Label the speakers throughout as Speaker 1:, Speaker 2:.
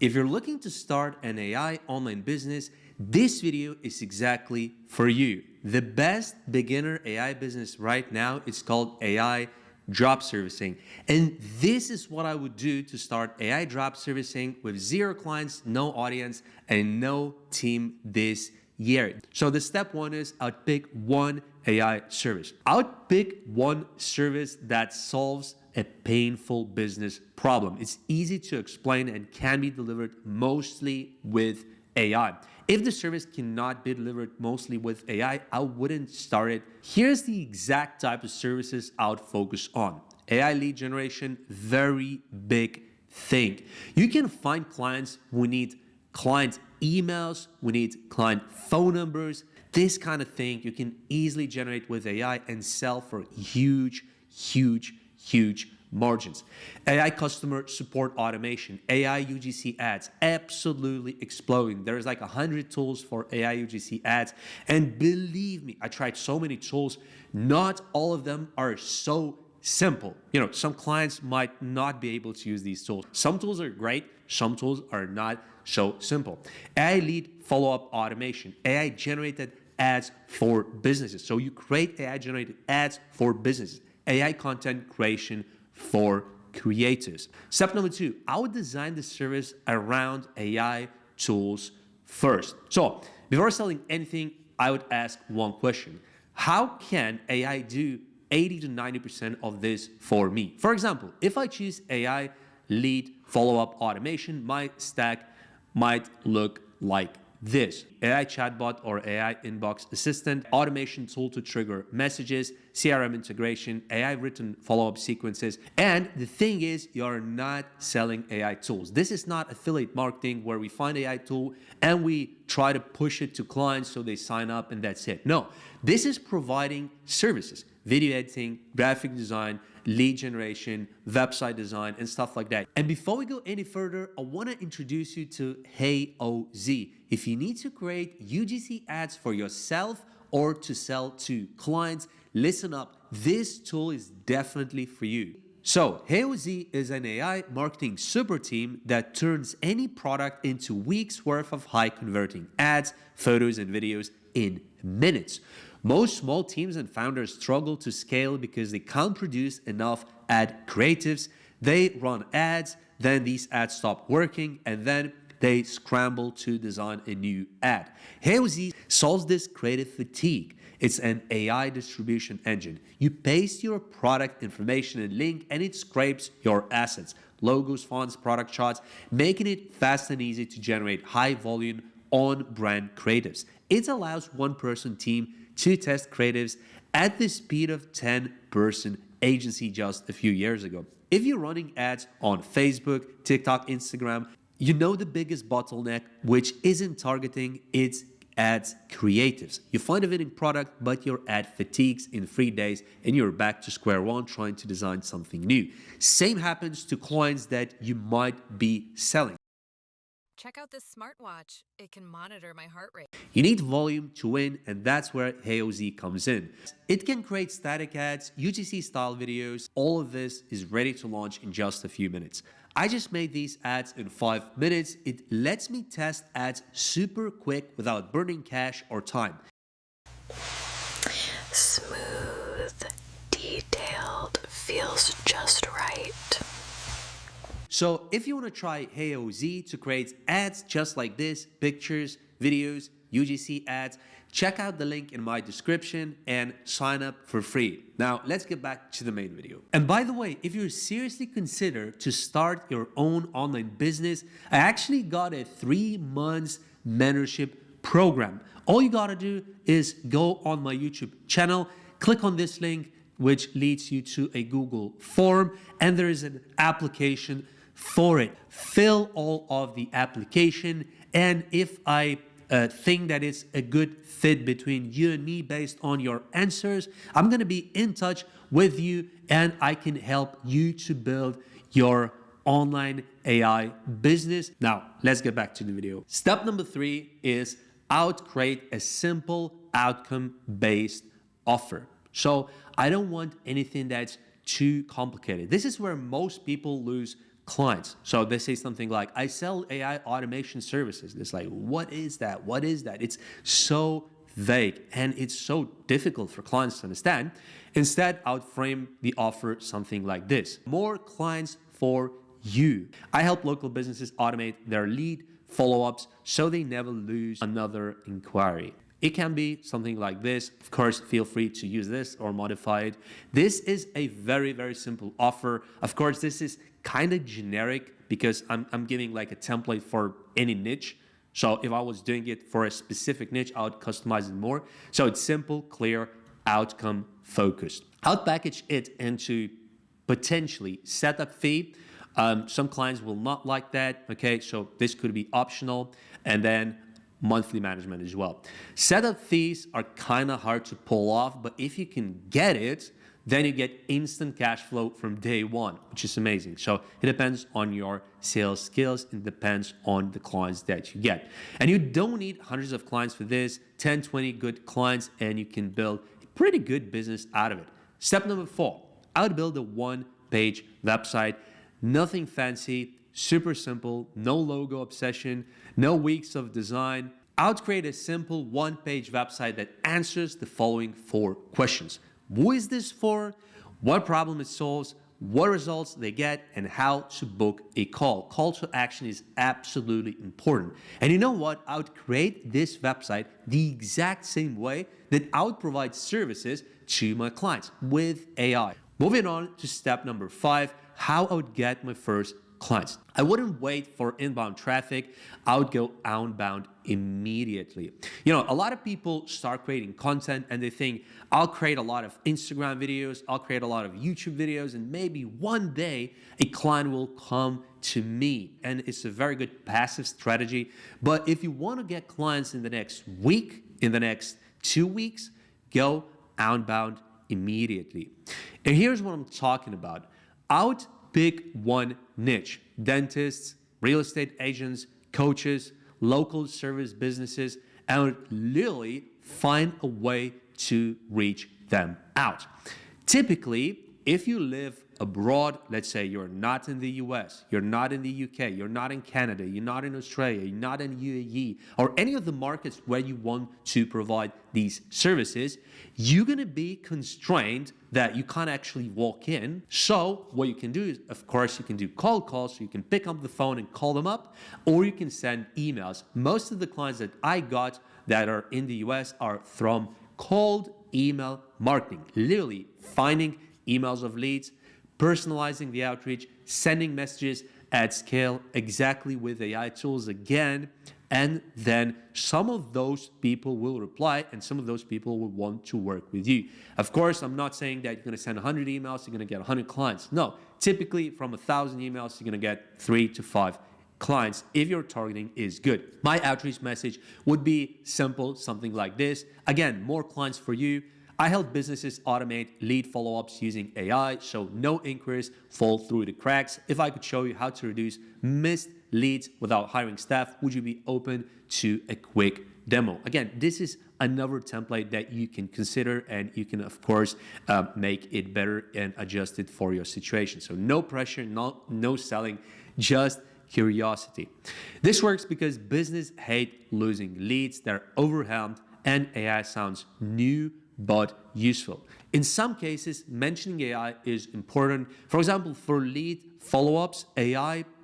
Speaker 1: If you're looking to start an AI online business, this video is exactly for you. The best beginner AI business right now is called AI drop servicing. And this is what I would do to start AI drop servicing with 0 clients, no audience, and no team this year. So the step 1 is I'd pick one AI service. I would pick one service that solves a painful business problem. It's easy to explain and can be delivered mostly with AI. If the service cannot be delivered mostly with AI, I wouldn't start it. Here's the exact type of services I would focus on. AI lead generation, very big thing. You can find clients who need client emails, we need client phone numbers, this kind of thing you can easily generate with AI and sell for huge margins. AI customer support automation, AI UGC ads, absolutely exploding. There's like 100 tools for AI UGC ads. And believe me, I tried so many tools. Not all of them are so simple. Some clients might not be able to use these tools. Some tools are great, some tools are not so simple. AI lead follow-up automation, AI generated ads for businesses. So you create AI generated ads for businesses. AI content creation for creators. Step number 2, I would design the service around AI tools first. So before selling anything, I would ask one question. How can AI do 80 to 90% of this for me? For example, if I choose AI lead follow-up automation, my stack might look like this: AI chatbot or AI inbox assistant, automation tool to trigger messages, CRM integration, AI written follow-up sequences. And the thing is, you're not selling AI tools. This is not affiliate marketing where we find AI tool and we try to push it to clients so they sign up and that's it. No, this is providing services: video editing, graphic design, lead generation, website design, and stuff like that. And before we go any further, I want to introduce you to HeyOZ. If you need to create UGC ads for yourself or to sell to clients, listen up. This tool is definitely for you. So HeyOZ is an AI marketing super team that turns any product into weeks worth of high converting ads, photos, and videos in minutes. Most small teams and founders struggle to scale because they can't produce enough ad creatives. They run ads, then these ads stop working, and then they scramble to design a new ad. HeyOZ solves this creative fatigue. It's an AI distribution engine. You paste your product information and link, and it scrapes your assets, logos, fonts, product shots, making it fast and easy to generate high volume on-brand creatives. It allows one-person team to test creatives at the speed of 10-person agency just a few years ago. If you're running ads on Facebook, TikTok, Instagram, you know the biggest bottleneck, which isn't targeting, it's ads creatives. You find a winning product, but your ad fatigues in 3 days and you're back to square one trying to design something new. Same happens to clients that you might be selling.
Speaker 2: Check out this smartwatch. It can monitor my heart rate.
Speaker 1: You need volume to win, and that's where HeyOZ comes in. It can create static ads, UGC style videos. All of this is ready to launch in just a few minutes. I just made these ads in 5 minutes. It lets me test ads super quick without burning cash or time.
Speaker 2: Smooth, detailed, feels just right.
Speaker 1: So if you want to try HeyOZ to create ads just like this, pictures, videos, UGC ads, check out the link in my description and sign up for free. Now let's get back to the main video. And by the way, if you seriously consider to start your own online business, I actually got a 3 months mentorship program. All you gotta do is go on my YouTube channel, click on this link, which leads you to a Google form, and there is an application for it. Fill all of the application, and if I think that it's a good fit between you and me based on your answers, I'm gonna be in touch with you and I can help you to build your online AI business. Now, let's get back to the video. Step number 3 is create a simple outcome-based offer. So I don't want anything that's too complicated. This is where most people lose clients. So they say something like, I sell AI automation services. It's like, what is that? What is that? It's so vague and it's so difficult for clients to understand. Instead, I would frame the offer something like this: more clients for you. I help local businesses automate their lead follow-ups so they never lose another inquiry. It can be something like this. Of course, feel free to use this or modify it. This is a very, very simple offer. Of course, this is kind of generic because I'm giving like a template for any niche. So if I was doing it for a specific niche, I would customize it more. So it's simple, clear, outcome focused. I'll package it into potentially setup fee. Some clients will not like that. Okay, so this could be optional. And then monthly management as well. Setup fees are kind of hard to pull off, but if you can get it, then you get instant cash flow from day one, which is amazing. So it depends on your sales skills. It depends on the clients that you get. And you don't need hundreds of clients for this, 10, 20 good clients, and you can build a pretty good business out of it. Step number 4, I would build a one-page website. Nothing fancy, super simple, no logo obsession, no weeks of design. I would create a simple one-page website that answers the following 4 questions. Who is this for? What problem it solves? What results they get? And how to book a call. Call to action is absolutely important. And you know what? I would create this website the exact same way that I would provide services to my clients with AI. Moving on to step number 5, how I would get my first clients. I wouldn't wait for inbound traffic. I would go outbound immediately. You know, a lot of people start creating content and they think, I'll create a lot of Instagram videos, I'll create a lot of YouTube videos, and maybe one day a client will come to me. And it's a very good passive strategy. But if you want to get clients in the next week, in the next 2 weeks, go outbound immediately. And here's what I'm talking about. I would pick one niche: dentists, real estate agents, coaches, local service businesses, and I would literally find a way to reach them out. Typically, if you live abroad, let's say you're not in the US, you're not in the UK, you're not in Canada, you're not in Australia, you're not in UAE, or any of the markets where you want to provide these services, you're gonna be constrained that you can't actually walk in. So what you can do is, of course, you can do cold calls, so you can pick up the phone and call them up, or you can send emails. Most of the clients that I got that are in the US are from cold email marketing, literally finding emails of leads, personalizing the outreach, sending messages at scale, exactly with AI tools again, and then some of those people will reply and some of those people will want to work with you. Of course, I'm not saying that you're going to send 100 emails, you're going to get 100 clients. No, typically from 1,000 emails, you're going to get 3 to 5 clients if your targeting is good. My outreach message would be simple, something like this. Again, more clients for you. I help businesses automate lead follow-ups using AI, so no inquiries fall through the cracks. If I could show you how to reduce missed leads without hiring staff, would you be open to a quick demo? Again, this is another template that you can consider, and you can, of course, make it better and adjust it for your situation. So no pressure, no selling, just curiosity. This works because business hate losing leads. They're overwhelmed, and AI sounds new but useful. In some cases, mentioning AI is important. For example, for lead follow-ups,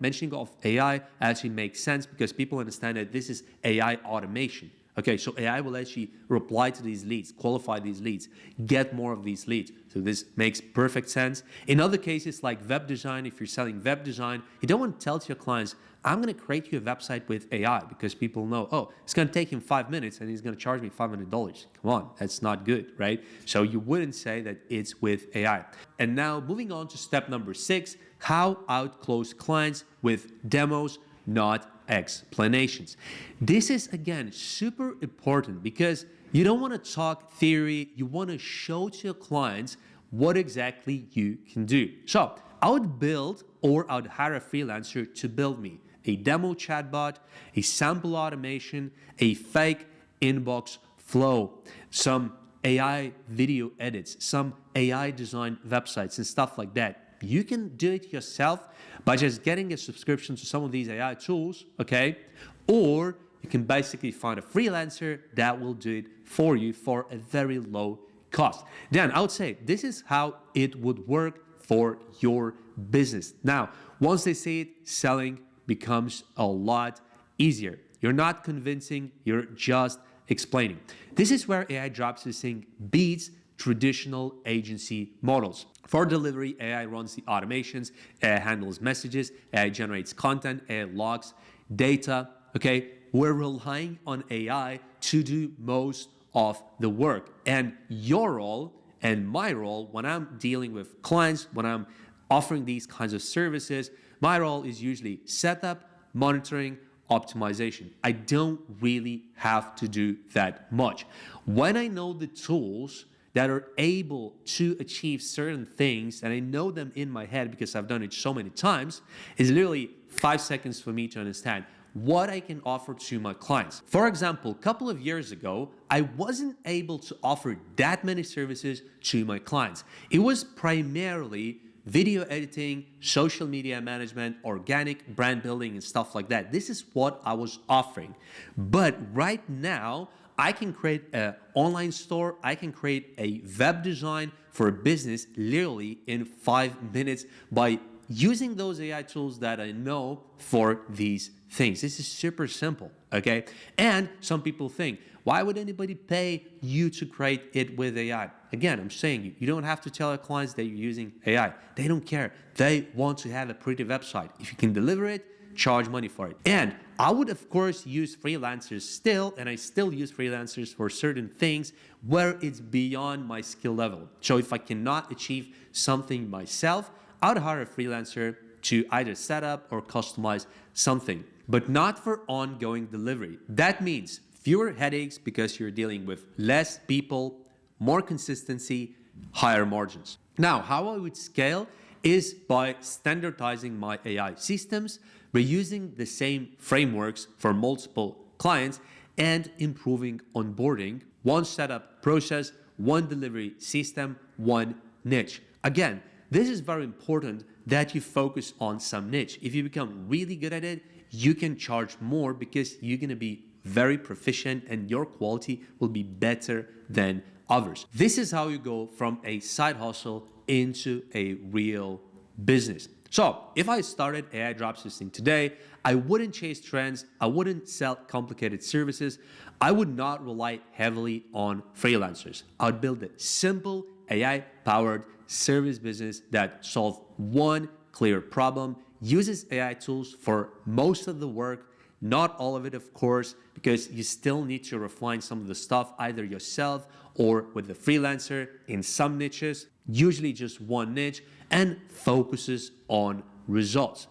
Speaker 1: mentioning of AI actually makes sense because people understand that this is AI automation. Okay, so AI will actually reply to these leads, qualify these leads, get more of these leads. So this makes perfect sense. In other cases, like web design, if you're selling web design, you don't want to tell to your clients, I'm going to create you a website with AI, because people know, oh, it's going to take him 5 minutes and he's going to charge me $500. Come on, that's not good, right? So you wouldn't say that it's with AI. And now moving on to step number 6, how I would close clients with demos, not explanations. This is, again, super important because you don't want to talk theory. You want to show to your clients what exactly you can do. So I would build, or I would hire a freelancer to build me a demo chatbot, a sample automation, a fake inbox flow, some AI video edits, some AI designed websites and stuff like that. you can do it yourself by just getting a subscription to some of these AI tools, okay? Or you can basically find a freelancer that will do it for you for a very low cost. Then I would say this is how it would work for your business. Now, once they see it, selling becomes a lot easier. You're not convincing, you're just explaining. This is where AI dropshipping beats traditional agency models. For delivery, AI runs the automations, AI handles messages, AI generates content, AI logs data, okay? We're relying on AI to do most of the work. And your role and my role when I'm dealing with clients, when I'm offering these kinds of services, my role is usually setup, monitoring, optimization. I don't really have to do that much. When I know the tools that are able to achieve certain things, and I know them in my head because I've done it so many times, it's literally 5 seconds for me to understand what I can offer to my clients. For example, a couple of years ago, I wasn't able to offer that many services to my clients. It was primarily video editing, social media management, organic brand building, and stuff like that. This is what I was offering. But right now, I can create an online store. I can create a web design for a business literally in 5 minutes by using those AI tools that I know for these things. This is super simple, okay? And some people think, why would anybody pay you to create it with AI? Again, I'm saying you don't have to tell our clients that you're using AI. They don't care. They want to have a pretty website. If you can deliver it, charge money for it. And I would, of course, use freelancers still, and I still use freelancers for certain things where it's beyond my skill level. So if I cannot achieve something myself, I would hire a freelancer to either set up or customize something, but not for ongoing delivery. That means fewer headaches because you're dealing with less people, more consistency, higher margins. Now, how I would scale is by standardizing my AI systems, reusing the same frameworks for multiple clients, and improving onboarding. One setup process, one delivery system, one niche. Again, this is very important that you focus on some niche. If you become really good at it, you can charge more because you're gonna be very proficient and your quality will be better than others. This is how you go from a side hustle into a real business. So if I started AI dropshipping today, I wouldn't chase trends. I wouldn't sell complicated services. I would not rely heavily on freelancers. I would build a simple AI-powered service business that solves one clear problem, uses AI tools for most of the work, not all of it, of course, because you still need to refine some of the stuff either yourself or with a freelancer in some niches, usually just one niche, and focuses on results.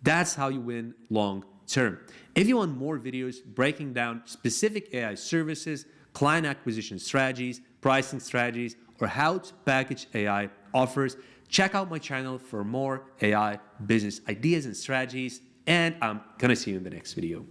Speaker 1: That's how you win long term. If you want more videos breaking down specific AI services, client acquisition strategies, pricing strategies, or how to package AI offers, check out my channel for more AI business ideas and strategies, and I'm gonna see you in the next video.